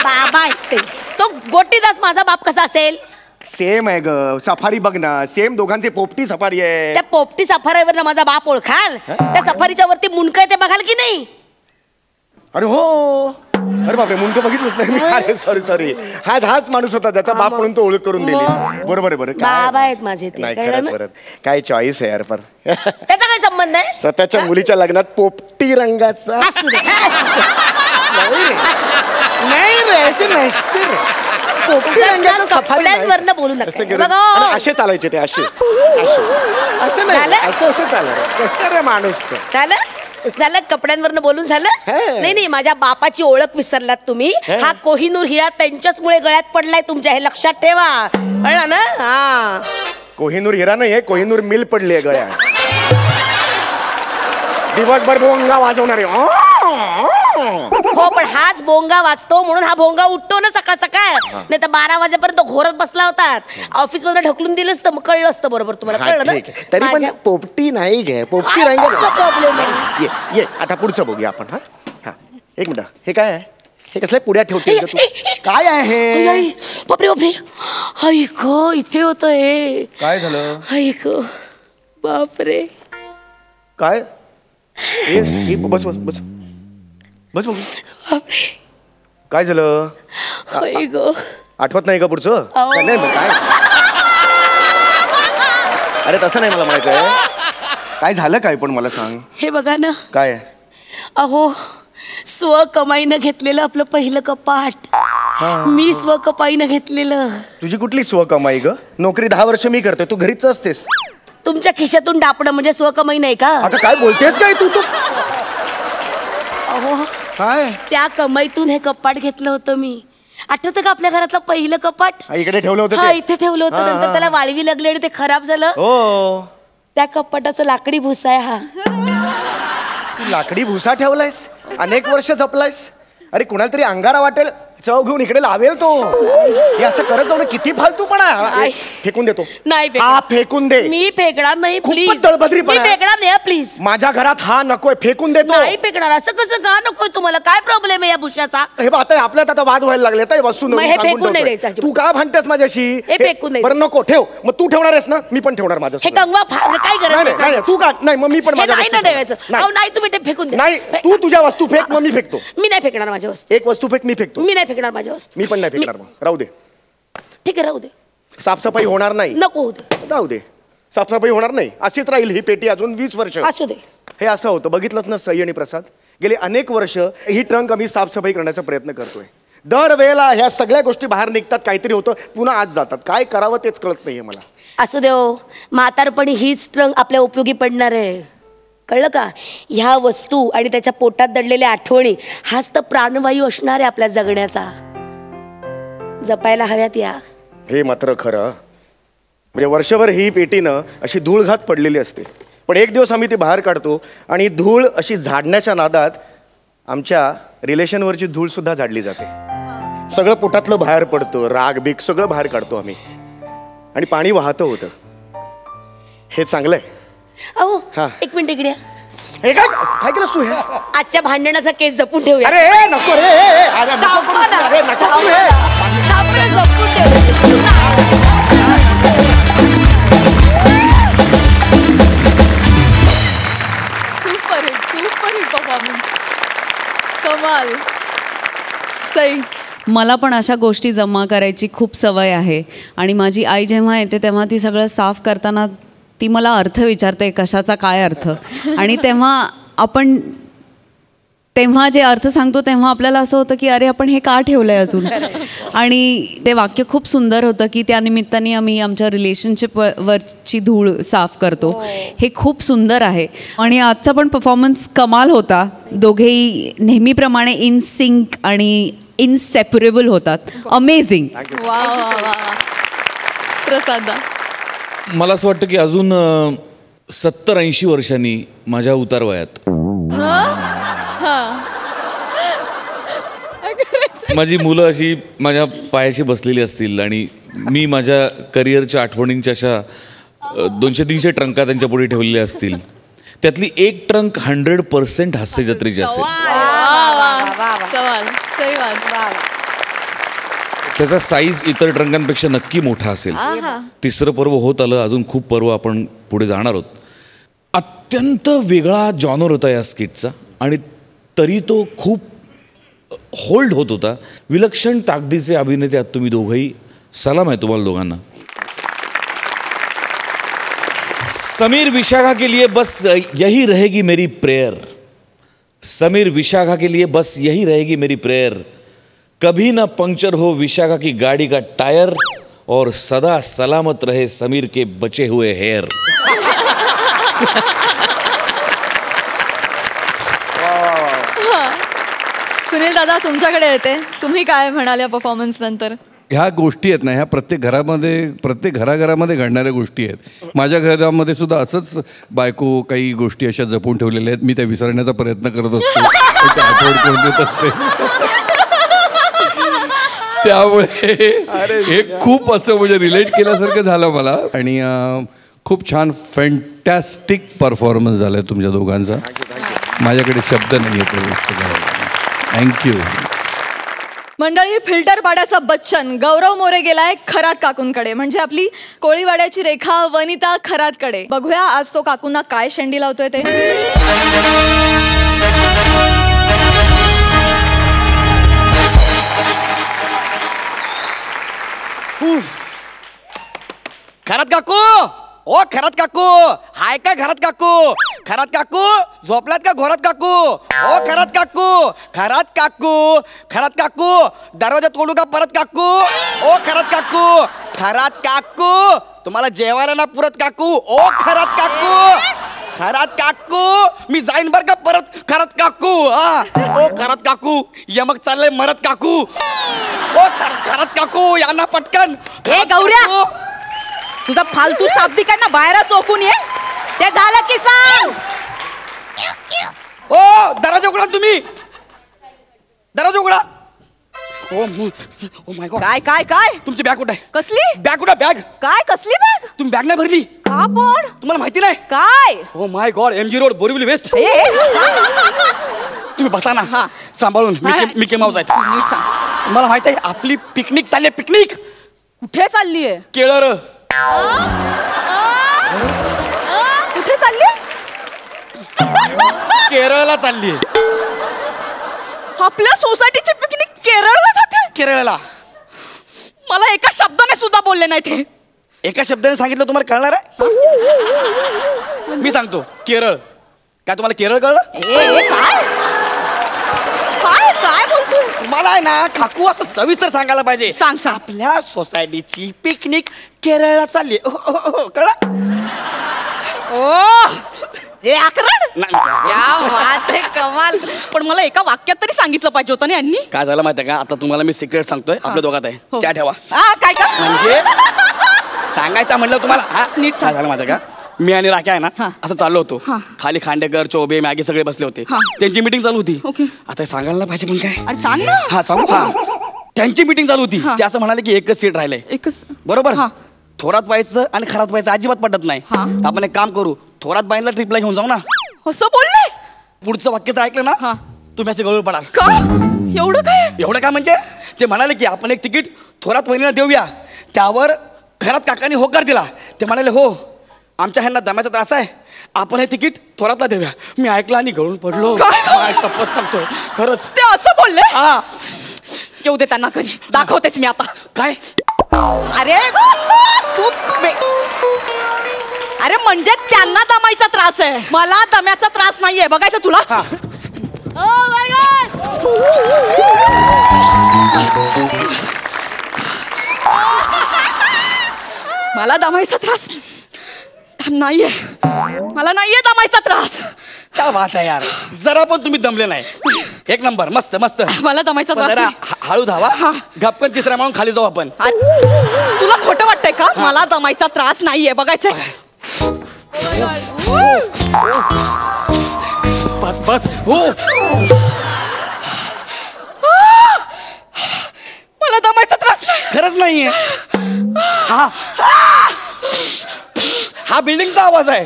J: बाबा आहेत ते. तो गोटीदास माझा बाप कसा असेल?
K: सेम आहे ग. सफारी बघ ना, सेम दोघांचे पोपटी सफारी आहे.
J: त्या पोपटी सफारीवर ना माझा बाप ओळखाल? त्या सफारीच्या वरती मुंडकं आहे ते बघाल की नाही?
K: अरे हो, अरे बापरे, मुंडकं बघितलंच नाही मी. अरे सॉरी. हाच माणूस होता ज्याचा बाप म्हणून तो ओळख करून दिली. बरोबर आहे. बरं
J: बाबा आहेत माझे ते.
K: नाही, खरंच बरं. काय चॉईस आहे यार. पर
J: त्याचा काय संबंध आहे?
K: स्वतःच्या मुलीच्या लग्नात पोपटी रंगाचा.
J: असू दे.
K: नाही रे, असे नसते रे. पोपटी रंगाचा सफारी
J: कपड्यांवरनं बोलू नका.
K: आणि असे चालायचे ते. असे असं नाही, असं चालायचं. कसं रे माणूस तो.
J: झालं कपड्यांवरनं बोलून झालं. नाही माझ्या बापाची ओळख विसरलात तुम्ही. हा कोहिनूर हिरा त्यांच्याच मुळे गळ्यात पडलाय तुमच्या, हे लक्षात ठेवा. कळलं ना? हा,
K: कोहिनूर हिरा नाही आहे, कोहिनूर मिल पडली आहे गळ्यात. दिवसभर भोंगा वाजवणारे.
J: हो, पण हाच भोंगा वाजतो म्हणून हा भोंगा उठतो ना सकाळ सकाळ. नाही तर 12 वाजेपर्यंत घोरत बसला होतात. ऑफिस मध्ये ढकलून दिलं असतं, मग कळलं असतं बरोबर तुम्हाला. कळलं ना?
K: तरी पण पोपटी नाही घे. पोपटी रंग
J: प्रॉब्लेम.
K: ये आता पुढचं बघूया आपण. हा, एक मिनिट. हे काय आहे? हे कसल्या पुड्या ठेवते तू? काय आहे?
J: बापरे बापरे. ऐक, इथे होत हे.
K: काय झालं?
J: ऐक, बापरे.
K: काय? बस बस बस बस बघू. काय झालं? आठवत नाही का पुढचं? नाही काय. अरे तसं नाही, मला माहित आहे. काय झालं काय पण मला सांग.
J: हे बघा ना.
K: काय?
J: अहो, स्वकमाईनं घेतलेलं आपलं पहिलं कपाट. मी स्वकमाईनं घेतलेलं.
K: तुझी कुठली स्वकमाई ग? नोकरी 10 वर्ष मी करतोय, तू घरीच असतेस.
J: तुमच्या खिशातून डापणं म्हणजे स्वकमाई नाही का?
K: आता काय बोलतेस काय तू?
J: अहो,
K: काय?
J: त्या कमाईतून हे कपाट घेतलं होतं मी. आठवतं का आपल्या घरातलं पहिलं कपाट?
K: इकडे ठेवलं होतं.
J: हा, इथे ठेवलं होतं. नंतर त्याला वाळवी लागली आणि ते खराब झालं.
K: हो,
J: त्या कपाटाचं लाकडी भुसा आहे हा.
K: लाकडी भुसा ठेवलायस, अनेक वर्ष जपलायस. अरे कुणाला तरी अंगारा वाटेल, चव घेऊन इकडे लावेल तो. हे असं करत जाऊ, किती फालतूपणा. फेकून देतो.
J: नाही
K: फेकून दे.
J: मी फेकणार नाही प्लीज.
K: तळबद्रीपणा.
J: मी फेकणार नाही प्लीज.
K: माझ्या घरात हा नकोय, फेकून देतो.
J: नाही फेकणार. असं कसं का नकोय तुम्हाला? काय प्रॉब्लेम आहे या भुशाचा?
K: हे आता आपल्यात आता वाद व्हायला लागले. तर वस्तू
J: फेकून नाही द्यायचं.
K: तू का भांडतेस माझ्याशी?
J: हे फेकून नाही.
K: बरं नको ठेव. मग तू ठेवणार आहेस ना, मी पण ठेवणार माझं.
J: हे कंगवा काय करायचं?
K: नाही तू का नाही, मग मी पण माझ्या
J: नाही ठेवायचं. नाही तुम्ही ते फेकून
K: नाही. तू तुझ्या वस्तू फेक, मग मी फेकतो.
J: मी नाही फेकणार माझ्या वस्तू.
K: एक वस्तू फेक, मी फेकतो.
J: मी नाही फेकणार माझ्या वस्तू.
K: मी पण नाही फेकणार. मग राहू दे.
J: ठीक आहे, राहू दे.
K: साफसफाई होणार नाही.
J: नको होऊ दे.
K: राहू दे. साफसफाई होणार नाही. अशीच राहील ही पेटी अजून 20 वर्ष.
J: असू दे.
K: हे असं होतं. बघितलं ना सई आणि प्रसाद, गेले अनेक वर्ष ही ट्रंक आम्ही साफसफाई करण्याचा प्रयत्न करतोय. दरवेळेला ह्या सगळ्या गोष्टी बाहेर निघतात, काहीतरी होतं, पुन्हा आज जातात. काय करावं तेच कळत नाहीये मला.
J: असू दे हो, म्हातारपणी हीच ट्रंक आपल्या उपयोगी पडणार आहे. कळलं का? ह्या वस्तू आणि त्याच्या पोटात दडलेल्या आठवणी हाच तर प्राणवायू असणार आहे आपल्या जगण्याचा. जपायला हव्यात या.
K: हे मात्र खरं. म्हणजे वर्षभर ही पेटीनं अशी धूळघात पडलेली असते, पण एक दिवस आम्ही ती बाहेर काढतो आणि धूळ अशी झाडण्याच्या नादात आमच्या रिलेशनवरची धूळ सुद्धा झाडली जाते. सगळं पोटातलं बाहेर पडतं, राग बीग सगळं बाहेर काढतो आम्ही आणि पाणी वाहतं होतं. हे चांगलं आहे.
J: अहो, एक मिनिट इकडे.
K: हे काय केलंस तू? हे
J: आजच्या भांडणाचा केस जपून ठेवूया.
K: अरे नको रे. अरे नको रे.
A: Super hit performance. कमाल. सई,
E: मला पण अशा गोष्टी जमा करायची खूप सवय आहे आणि माझी आई जेव्हा येते तेव्हा ती सगळं साफ करताना ती मला अर्थ विचारते, कशाचा काय अर्थ. आणि तेव्हा तेव्हा जे अर्थ सांगतो तेव्हा आपल्याला असं होतं की अरे आपण हे का ठेवलंय अजून. आणि ते वाक्य खूप सुंदर होतं की त्या निमित्ताने आम्ही आमच्या रिलेशनशिप वरची धूळ साफ करतो. हे खूप सुंदर आहे. आणि आजचा पण परफॉर्मन्स कमाल होता. दोघेही नेहमीप्रमाणे इन सिंक आणि इनसेपरेबल होतात. अमेझिंग.
A: प्रसाद,
F: मला असं वाटतं की अजून 70-80 वर्षांनी माझ्या उतारवयात माझी मुलं अशी माझ्या पायाशी बसलेली असतील आणि मी माझ्या करिअरच्या आठवणींच्या अशा 200-300 ट्रंका त्यांच्या पुढे ठेवलेल्या असतील. त्यातली एक ट्रंक 100% हास्य जत्रेची असेल. त्याचा साईज इतर ट्रंकांपेक्षा नक्की मोठा असेल. तिसरं पर्व होत आलं, अजून खूप पर्व आपण पुढे जाणार आहोत. अत्यंत वेगळा जॉनर होता या स्किटचा आणि तरी तो खूप होल्ड होत होता. विलक्षण ताकदीचे अभिनेते आहात तुम्ही दोघंही. सलाम आहे तुम्हाला दोघांना. समीर विशाखा के लिए बस यही रहेगी मेरी प्रेयर. समीर विशाखा के लिए बस यही रहेगी मेरी प्रेयर. कभी ना पंक्चर हो विशाखा की गाड़ी का टायर और सदा सलामत रहे समीर के बचे हुए हेयर.
A: सुनील दादा, तुमच्याकडे येते. तुम्ही काय म्हणाल या परफॉर्मन्स नंतर?
H: ह्या गोष्टी आहेत ना, ह्या प्रत्येक घराघरामध्ये घडणाऱ्या गोष्टी आहेत. माझ्या घरामध्ये सुद्धा असंच बायको काही गोष्टी अशा जपून ठेवलेल्या आहेत. मी त्या विसरण्याचा प्रयत्न करत असतो, त्या आठवण करून देत असते. त्यामुळे हे खूप असं म्हणजे रिलेट केल्यासारखं झालं मला. आणि खूप छान फॅन्टॅस्टिक परफॉर्मन्स झाला आहे तुमच्या दोघांचा. माझ्याकडे शब्द नाही आहेत त्या गोष्टी करायला. थँक्यू.
A: मंडळी, फिल्टर पाड्याचा बच्चन गौरव मोरे गेलाय खरात काकूंकडे, म्हणजे आपली कोळीवाड्याची रेखा वनिता खरातकडे. बघूया आज तो काकूंना काय शेंडी लावतोय ते.
L: खरात काकू, ओ खरात काकू, हाय का घरात काकू? खरात काकू झोपलात का घोरात काकू? ओ खरात काकू, खरात काकू, खरात काकू, दरवाजा तोडू का परत काकू? ओ खरात काकू, खरात काकू, तुम्हाला जेवायला ना पुरत काकू? ओ खरात काकू, खरात काकू, मी जाईन बर का परत खरात काकू. ओ खरात काकू, यमक चाललंय मरत काकू. ओ खरात काकू, या ना पटकन.
J: हे गौऱ्या, तुझा फालतू शाब्दिकांना बाहेर चोकून ये. ते झालं की सांग.
L: ओ दरवाजा उघडा, तुम्ही दरवाजा उघडा. ओ माय गॉड.
J: काय काय काय?
L: तुमची बॅग कुठे आहे?
J: कसली
L: बॅग कुठे? बॅग
J: काय? कसली बॅग?
L: तुम्ही बॅग नाही भरली
J: का पण?
L: तुम्हाला माहिती नाही
J: काय?
L: Oh my god, MG Road Borivali West. तुम्ही बसा ना सांभाळून. मिकी माऊस आहेत.
J: नीट सांग.
L: तुम्हाला माहित आहे आपली पिकनिक चालली आहे. पिकनिक
J: कुठे चालली आहे?
L: केरळ.
J: कुठे चालली?
L: केरळला चालली आहे.
J: आपल्या सोसायटीची पिकनिक केरळला जाते?
L: केरळला.
J: मला एका शब्दाने सुद्धा बोलले नाही ते.
L: एका शब्दाने सांगितलं तुम्हाला कळणार आहे? मी सांगतो केरळ. काय तुम्हाला केरळ कळलं?
J: काय काय काय बोलतो?
L: तुम्हाला आहे ना काकू असं सविस्तर सांगायला पाहिजे.
J: सांग सांग.
L: आपल्या सोसायटीची पिकनिक केरळला चालली. कळलं?
J: कमाल. पण मला एका वाक्यात तरी सांगितलं पाहिजे होतं ना यांनी.
L: काय झालं माहितीये का, आता तुम्हाला मी सिक्रेट सांगतोय. आपल्या दोघात आहे, त्या ठेवा.
J: काय का
L: म्हणजे सांगायचं म्हणलं तुम्हाला. नीट काय झालं माहितीये का, मी आणि राख्या आहे ना असं चाललो होतो. खाली खांडेकर, चोबे, मॅगी सगळे बसले होते. त्यांची मीटिंग चालू होती. आता सांगायला पाहिजे पण काय.
J: अरे सांग ना.
L: हा सांगू. त्यांची मीटिंग चालू होती. ते असं म्हणाले की एकच सीट राहिलंय.
J: एकच
L: बरोबर. थोरात व्हायचं आणि खरात व्हायचं अजिबात पटत नाही. आपण एक काम करू, थोरात बाईंना ट्रिपला घेऊन जाऊ ना.
J: असं बोलले?
L: पुढचं वाक्य ऐकलं ना तुम्ही असे गळून पडाल.
J: का एवढं काय?
L: एवढं काय म्हणजे ते म्हणाले की आपण एक तिकीट थोरात वहिनीला देऊया. त्यावर खरात काकांनी होकार दिला. ते म्हणाले हो आमच्या ह्यांना दम्याचा त्रास आहे, आपण हे तिकीट थोरातला देऊया. मी ऐकलं आणि गळून पडलो. शपथ सांगतोय खरंच.
J: ते असं बोलले? येऊ दे त्यांना घरी, दाखवतेस मी आता.
L: काय?
J: अरे तू अरे म्हणजे त्यांना दमायचा त्रास आहे, मला दम्याचा त्रास नाहीये. बघायचं तुला.
A: मला दमायचा त्रास नाहीये, मला नाहीये दमायचा त्रास.
L: क्या बात आहे यार, जरा पण तुम्ही दमले नाही. एक नंबर, मस्त मस्त.
A: मला दमायचा त्रास
L: जरा हळू धावा, गपकन तिसऱ्या मागून खाली जाऊ आपण.
A: तुला खोटं वाटतंय का? मला दमायचा त्रास नाहीये, बघायचंय.
L: बस बस. हो,
A: मला दमायचा त्रास नाही.
L: खरंच नाहीये. हा हा बिल्डिंगचा आवाज आहे.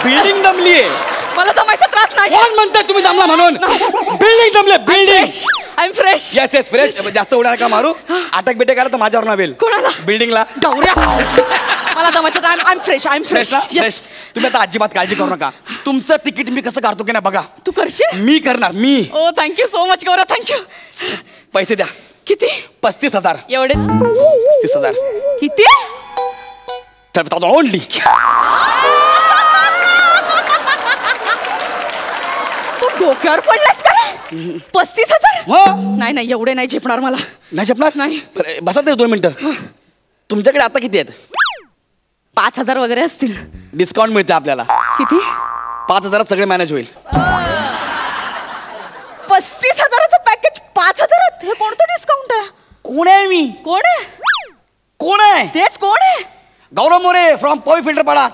L: बिल्डिंग दमलीये.
A: मला दमायचा त्रास नाही.
L: कोण म्हणताय तुम्ही दमला म्हणून? बिल्डिंग दमले, building.
A: I am fresh.
L: Yes yes fresh. जास्त उड्या नका मारू. अटक बिटक आला तर माझ्यावर नावेल.
A: कोणाला?
L: बिल्डिंगला.
A: डवऱ्या. मला दमायचा त्रास. I am fresh, I am fresh.
L: Fresh. तुम्ही आता अजिबात काळजी करू नका. तुमचं तिकीट मी कसं काढतो की नाही बघा.
A: तू करशील?
L: मी करणार, मी.
A: ओ थँक्यू सो मच गौरव, थँक्यू.
L: पैसे द्या.
A: किती?
L: 35,000.
A: एवढेच?
L: 35,000.
A: किती?
L: ओनली.
A: तू डोक्यावर पडलास का रे? 35,000? नाही नाही, एवढे नाही झेपणार मला.
L: नाही झेपणार?
A: नाही.
L: बसा तरी 2 मिनिटं. तुमच्याकडे आता किती आहेत?
A: 5,000 वगैरे असतील.
L: डिस्काउंट मिळते आपल्याला.
A: किती?
L: 5,000 सगळे मॅनेज होईल.
A: 35,000चं पॅकेज 5,000? हे कोणतं डिस्काउंट आहे?
L: कोण आहे मी?
A: कोण आहे?
L: कोण आहे?
A: तेच कोण आहे?
L: गौरव मोरे फ्रॉम पॉई फिल्टर पाडा.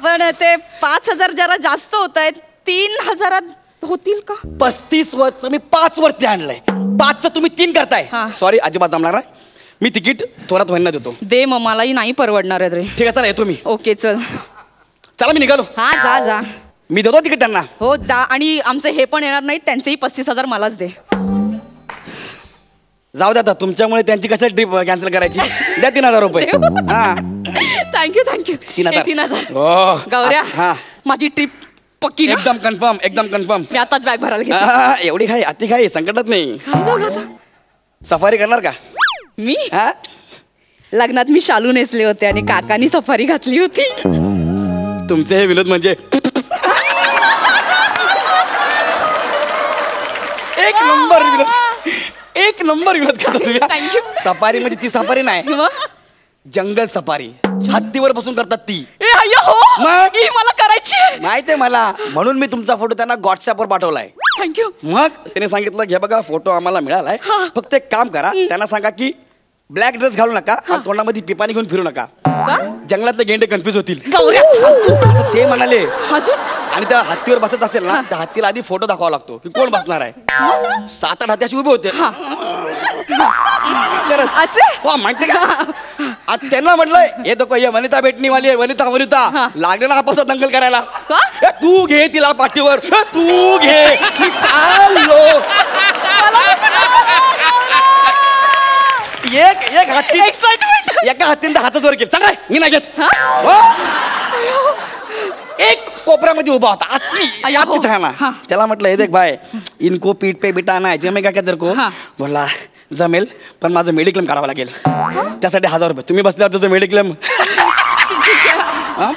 A: पण ते 5,000 जरा जास्त होत आहेत. 3,000 होतील का?
L: 35 वरच मी 5 वरती आणलंय. 5चं तुम्ही 3 करताय. सॉरी, अजिबात जमणार नाही. मी तिकीट थोरात महिन्यात देतो.
A: दे मग, मलाही नाही परवडणार आहे रे.
L: ठीक आहे, चला येतो मी.
A: ओके चल.
L: चला मी निघालो.
A: हा जा जा.
L: मी देतो तिकीट त्यांना.
A: हो जा. आणि आमचे हे पण येणार नाहीत, त्यांचेही 35,000 मलाच दे.
L: जाऊ द्या, तुमच्यामुळे त्यांची कशाला ट्रिप कॅन्सल करायची. द्या 3,000 रुपये. हा
A: थँक्यू थँक्यू.
L: 3,000.
A: 3,000. गौऱ्या,
L: हा
A: माझी ट्रिप पक्की ना?
L: एकदम कन्फर्म, एकदम कन्फर्म.
A: मी आताच बॅग भरायला घेते.
L: एवढी काही अति काही संकटात नाही. सफारी करणार का?
A: मी लग्नात मी शालू नेसले होते आणि काकानी सफारी घातली होती.
L: तुमचे हे विनोद म्हणजे एक नंबर विनोद. एक नंबर विनोद करता तुम्ही.
A: थँक्यू.
L: सफारी म्हणजे ती सफारी नाही, जंगल सफारी. हत्तीवर बसून करतात ती.
A: हो मला करायची.
L: माहितीये मला, म्हणून मी तुमचा फोटो त्यांना व्हॉट्सअपवर पाठवलाय.
A: थँक्यू.
L: मग त्याने सांगितलं घे बघा फोटो आम्हाला मिळालाय, फक्त एक काम करा, त्यांना सांगा की ब्लॅक ड्रेस घालू नका आणि तोंडामध्ये पिपाणी घेऊन फिरू नका. जंगलातले गेंडे कन्फ्युज होतील. असं ते म्हणाले. आणि त्या हत्तीवर बसत असेल ना, त्या हत्तीला आधी फोटो दाखवावा लागतो की कोण बसणार आहे. 7-8 हत्ती अशी उभे होते माहिती का. त्यांना म्हटलंय हे तो ये वनिता भेटणी वाली आहे, वनिता वनिता. लागले ना आपसात दंगल करायला. तू घे तिला पाठीवर, तू घे. मी चाललो. एक हत्ती एक्साइटमेंट. एका हत्तीने हातच वर केलं. चांगलाय, मी नाही घेत. एक कोपऱ्यामध्ये उभा होता हत्ती ना. त्याला म्हटलं हे देख भाई, इनको पीठ पे बिठाना है, जमेगा क्या तेरे को? बोला जमेल, पण माझं मेडिक्लेम काढावं लागेल. त्यासाठी 1,000 रुपये. तुम्ही बसल्यावर तुझं मेडिक्लेम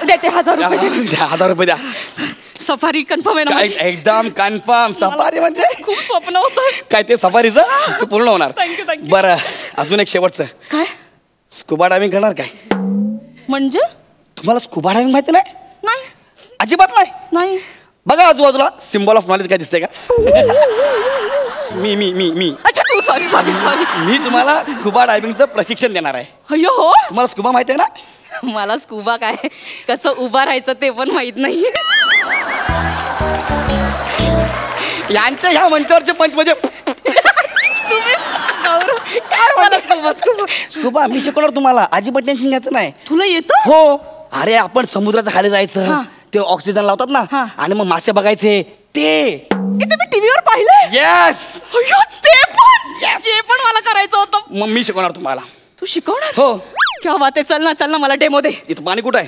A: देते. 1,000 रुपये.
L: 1,000 रुपये द्या.
A: सफारी कन्फर्म आहे ना?
L: एकदम कन्फर्म. सफारी म्हणजे
A: खूप स्वप्न होतं.
L: काय ते सफारीचं ते पूर्ण होणार. बरं, अजून एक शेवटचं.
A: काय?
L: स्कुबा डायव्हिंग करणार काय?
A: म्हणजे
L: तुम्हाला स्कुबा डायव्हिंग माहिती नाही?
A: नाही,
L: अजिबात नाही. बघा आजूबाजूला सिम्बॉल ऑफ नॉलेज काय दिसतंय का? मी
A: अच्छा तू सॉरी सॉरी सॉरी.
L: मी तुम्हाला स्कुबा डायव्हिंगचं प्रशिक्षण देणार आहे.
A: अय्यो हो.
L: तुम्हाला स्कुबा माहिती आहे ना?
A: मला स्कुबा काय, कसं उभं राहायचं ते पण माहित नाही.
L: यांच्या ह्या मंचावरचे पंच म्हणजे
A: तुम्ही काय मला
L: स्कुबा मी शिकवणार तुम्हाला. अजिबात टेन्शन घ्यायचं नाही.
A: तुला येतं?
L: हो. अरे आपण समुद्राच्या खाली जायचं, ते ऑक्सिजन लावतात ना आणि मग मासे बघायचे ते
A: मी टीव्हीवर पाहिलं.
L: येस.
A: ते पण मला करायचं होतं.
L: मग मी शिकवणार तुम्हाला.
A: तू शिकवणार?
L: हो.
A: क्या बात आहे. चल ना मला डेमो दे.
L: इथं पाणी कुठं आहे?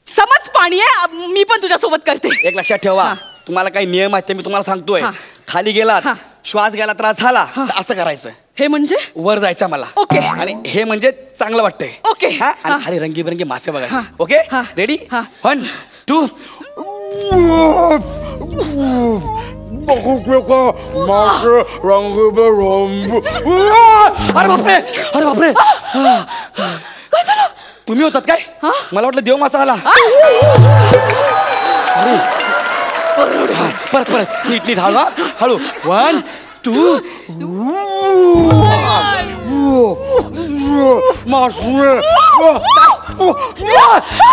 A: समज पाणी आहे. मी पण तुझ्या सोबत करते.
L: एक लक्षात ठेवा, तुम्हाला काही नियम आहेत ते मी तुम्हाला सांगतोय. खाली गेलात, श्वास घ्यायला त्रास झाला तर असं करायचं. हे म्हणजे वर जायचं मला. ओके. आणि हे म्हणजे चांगलं वाटतंय. ओके. हा आणि खाली रंगीबिरंगी मासे बघायचे. ओके. रेडी. 1 2. अरे बापरे, अरे बापरे. तुम्ही होतात काय? मला वाटलं देव मासा आला. परत परत नीट नीट हळू हळू. 1 2.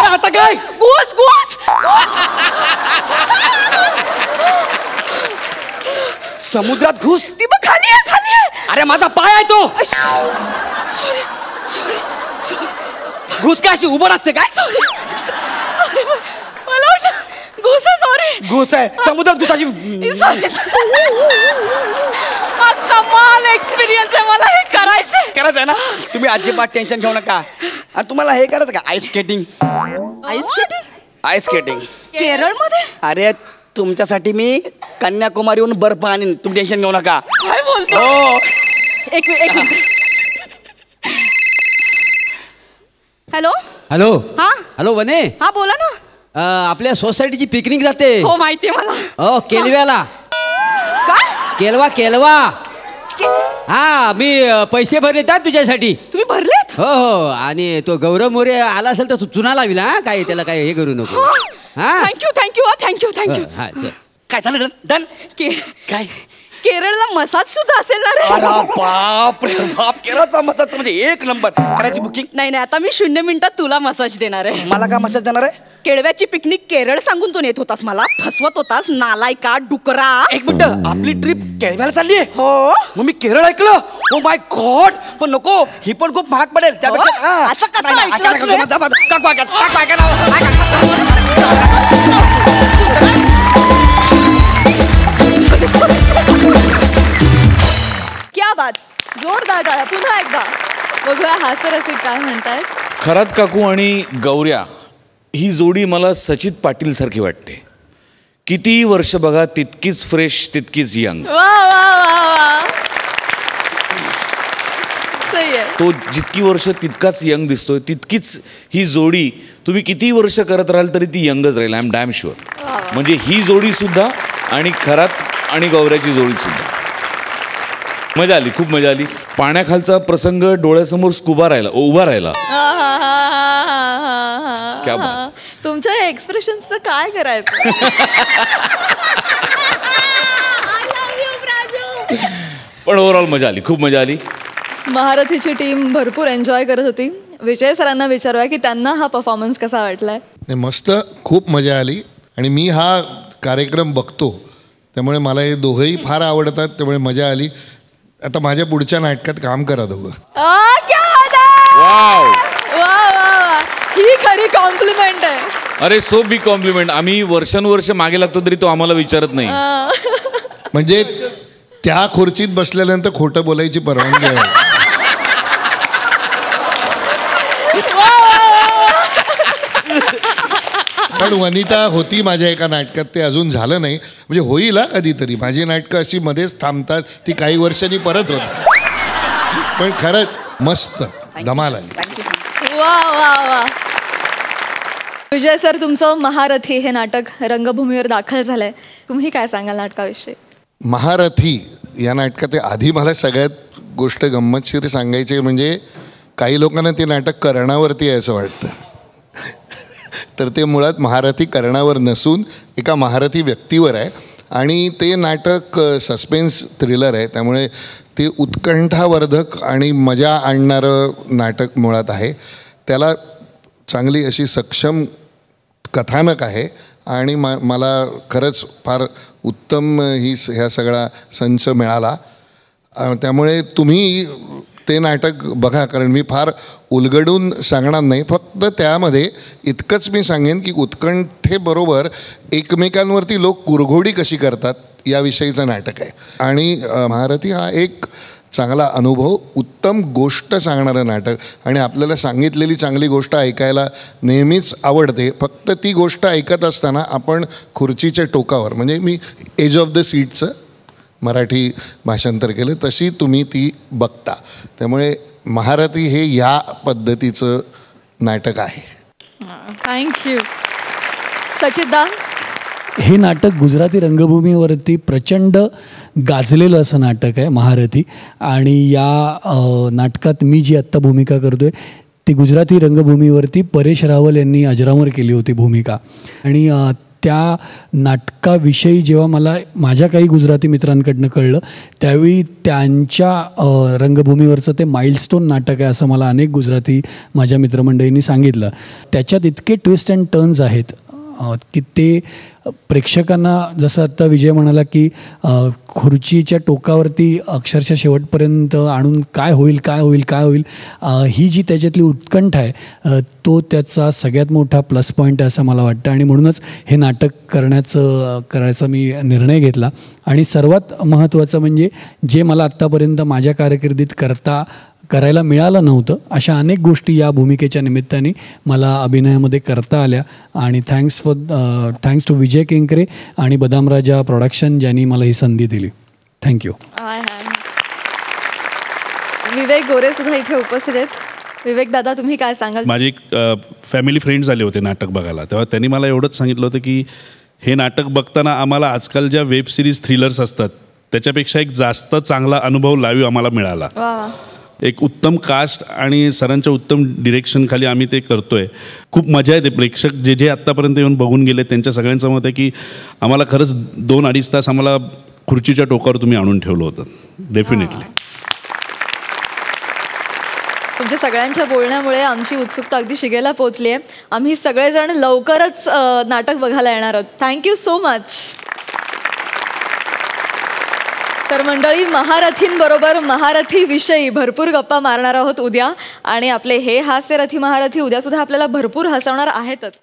L: आता काय? गोस गोस समुद्रात घुस. ती बघ खाली आहे, खाली आहे. अरे माझा पाय आहे तो. Sorry sorry sorry. घुस काय अशी उभं असते काय? Sorry sorry. मला वाटलं घुस आहे. सॉरी. घुस आहे समुद्रात घुसाची. सॉरी. कमाल एक्सपिरियन्स आहे. मला हे करायचंय ना. तुम्ही अजिबात टेन्शन घेऊ नका. आणि तुम्हाला हे करायचं का? Ice skating. Ice skating. Ice skating केरळमध्ये. अरे तुमच्यासाठी मी कन्याकुमारीहून बर्फ आणीन. तुम्ही टेन्शन घेऊ नका. काय बोलतो? एक मिनिट.
M: Hello
N: hello.
M: हा
N: हॅलो वने.
M: हा बोला ना.
N: आपल्या सोसायटीची पिकनिक जाते.
M: हो माहितीये मला.
N: हो केलव्याला.
M: काय?
N: केलवा केलवा. हा मी पैसे भरले तुझ्यासाठी.
M: तुम्ही भरलेत?
N: हो हो. आणि तो गौरव मोरे आला असेल तर तू चुना लावील. हा काय त्याला काय हे करू नको. हा
M: थँक्यू थँक्यू थँक्यू थँक्यू.
N: हा चल.
L: काय झालं? डन.
M: काय केरळला मसाज सुद्धा असेल ना रे?
L: अरे बाप रे बाप. केरळचा मसाज म्हणजे एक नंबर. करायची बुकिंग?
M: नाही नाही आता मी 0 मिनिटात तुला मसाज देणार आहे.
L: मला का मसाज देणार आहे?
M: केळव्याची पिकनिक केरळ सांगून तू नेत होतास मला. फसवत होतास नालायका डुकरा.
L: एक मिनिट. आपली ट्रिप केरळला चालली आहे. हो. मग मी केरळ ऐकलं. ओ माय गॉड. पण नको. ही पण खूप महाग पडेल. त्यापेक्षा
M: असं कसं ऐकलंस
A: क्या बात. जोरदार टाळ्या. पुन्हा एकदा बघूया हास्यरसिक काय म्हणतायत.
F: खरात काकू आणि गौऱ्या ही जोडी मला सचित पाटील सारखी वाटते. कितीही वर्ष बघा तितकीच फ्रेश तितकीच यंग.
A: वा वा वा. सही आहे.
F: तो जितकी वर्ष तितकाच यंग दिसतोय तितकीच ही जोडी तुम्ही कितीही वर्ष करत राहाल तरी ती यंगच राहील. I am damn sure. म्हणजे ही जोडी सुद्धा आणि खरात आणि गौऱ्याची जोडी सुद्धा. मजा आली. खूप मजा आली. पाण्याखालचा प्रसंग डोळ्यासमोर उभा राहिला. क्या बात.
A: तुमच्या एक्सप्रेशनचं काय करायचं.
F: पण ओव्हरऑल मजा आली. खूप मजा आली.
A: महारथीची टीम भरपूर एन्जॉय करत होती. विजय सरांना विचारूया की त्यांना हा परफॉर्मन्स कसा वाटलाय.
I: मस्त. खूप मजा आली. आणि मी हा कार्यक्रम बघतो त्यामुळे मला हे दोघंही फार आवडतात. त्यामुळे मजा आली. आता माझ्या पुढच्या नाटकात काम करा दोघं.
A: ही खरी कॉम्प्लिमेंट आहे.
F: अरे सो बिग कॉम्प्लिमेंट. आम्ही वर्षानुवर्ष मागे लागतो तरी तो आम्हाला विचारत नाही.
I: म्हणजे त्या खुर्चीत बसल्यानंतर खोटं बोलायची परवानगी आहे. पण वनिता होती माझ्या एका नाटकात. ते अजून झालं नाही. म्हणजे होईल कधीतरी. माझी नाटकं अशी मध्येच थांबतात. ती काही वर्षांनी परत होत. पण खरंच मस्त धमाल आली.
A: वा वा वा. विजय सर तुमचं महारथी हे नाटक रंगभूमीवर दाखल झालंय. तुम्ही काय सांगाल नाटकाविषयी.
I: महारथी या नाटकात आधी मला सगळ्यात गोष्ट गंमतशीर सांगायची म्हणजे काही लोकांना ते नाटक कर्णावरती आहे असं वाटतं. तर ते मुळात महारथी कर्णावर नसून एका महारथी व्यक्तीवर आहे. आणि ते नाटक सस्पेन्स थ्रिलर आहे. त्यामुळे ते उत्कंठावर्धक आणि मजा आणणारं नाटक मुळात आहे. त्याला चांगली अशी सक्षम कथानक आहे. आणि मला खरंच फार उत्तम ह्या सगळा संच मिळाला. त्यामुळे तुम्ही ते नाटक बघा. कारण मी फार उलगडून सांगणार नाही. फक्त त्यामध्ये इतकंच मी सांगेन की उत्कंठेबरोबर एकमेकांवरती लोक कुरघोडी कशी करतात याविषयीचं नाटक आहे. आणि महारथी हा एक चांगला अनुभव, उत्तम गोष्ट सांगणारं नाटक. आणि आपल्याला सांगितलेली चांगली गोष्ट ऐकायला नेहमीच आवडते. फक्त ती गोष्ट ऐकत असताना आपण खुर्चीच्या टोकावर म्हणजे मी एज ऑफ द सीटचं मराठी भाषांतर केलं तशी तुम्ही ती बघता. त्यामुळे महारथी हे या पद्धतीचं नाटक आहे.
A: थँक्यू. सचितदा.
G: हे नाटक गुजराती रंगभूमीवरती प्रचंड गाजलेलं असं नाटक आहे महारथी. आणि या नाटकात मी जी आत्ता भूमिका करतोय ती गुजराती रंगभूमीवरती परेश रावल यांनी अजरामर केली होती भूमिका. आणि त्या नाटकाविषयी जेव्हा मला माझ्या काही गुजराती मित्रांकडनं कळलं त्यावेळी त्यांच्या रंगभूमीवरचं ते माइलस्टोन नाटक आहे असं मला अनेक गुजराती माझ्या मित्रमंडळींनी सांगितलं. त्याच्यात इतके ट्विस्ट अँड टर्न्स आहेत की ते प्रेक्षकांना, जसं आत्ता विजय म्हणाला की खुर्चीच्या टोकावरती अक्षरशः शेवटपर्यंत आणून काय होईल काय होईल काय होईल, ही जी त्याच्यातली उत्कंठा आहे तो त्याचा सगळ्यात मोठा प्लस पॉईंट आहे असं मला वाटतं. आणि म्हणूनच हे नाटक करायचा मी निर्णय घेतला. आणि सर्वात महत्त्वाचं म्हणजे जे मला आत्तापर्यंत माझ्या कारकिर्दीत करायला मिळालं नव्हतं अशा अनेक गोष्टी या भूमिकेच्या निमित्ताने मला अभिनयामध्ये करता आल्या. आणि थँक्स टू विजय केंकरे आणि बदाम राजा प्रोडक्शन ज्यांनी मला ही संधी दिली. थँक्यू.
A: विवेक गोरे सुद्धा इथे उपस्थित आहेत. विवेक दादा, तुम्ही काय सांगाल?
O: माझे एक फॅमिली फ्रेंड्स आले होते नाटक बघायला, तेव्हा त्यांनी मला एवढंच सांगितलं होतं की हे नाटक बघताना आम्हाला आजकाल ज्या वेब सिरीज थ्रिलर्स असतात त्याच्यापेक्षा एक जास्त चांगला अनुभव लाईव्ह आम्हाला मिळाला. एक उत्तम कास्ट आणि सरांच्या उत्तम डिरेक्शनखाली आम्ही ते करतोय. खूप मजा येते. प्रेक्षक जे आत्तापर्यंत येऊन बघून गेले त्यांच्या सगळ्यांचं मत आहे की आम्हाला खरंच 2-2.5 तास आम्हाला खुर्चीच्या टोकावर तुम्ही आणून ठेवलं होतं. डेफिनेटली.
A: तुमच्या सगळ्यांच्या बोलण्यामुळे आमची उत्सुकता अगदी शिगेला पोहोचली आहे. आम्ही सगळेजण लवकरच नाटक बघायला येणार आहोत. Thank you so much. तर मंडळी, महारथींबरोबर महारथी विषयी भरपूर गप्पा मारणार आहोत उद्या. आणि आपले हे हास्यरथी महारथी उद्यासुद्धा आपल्याला भरपूर हसवणार आहेतच.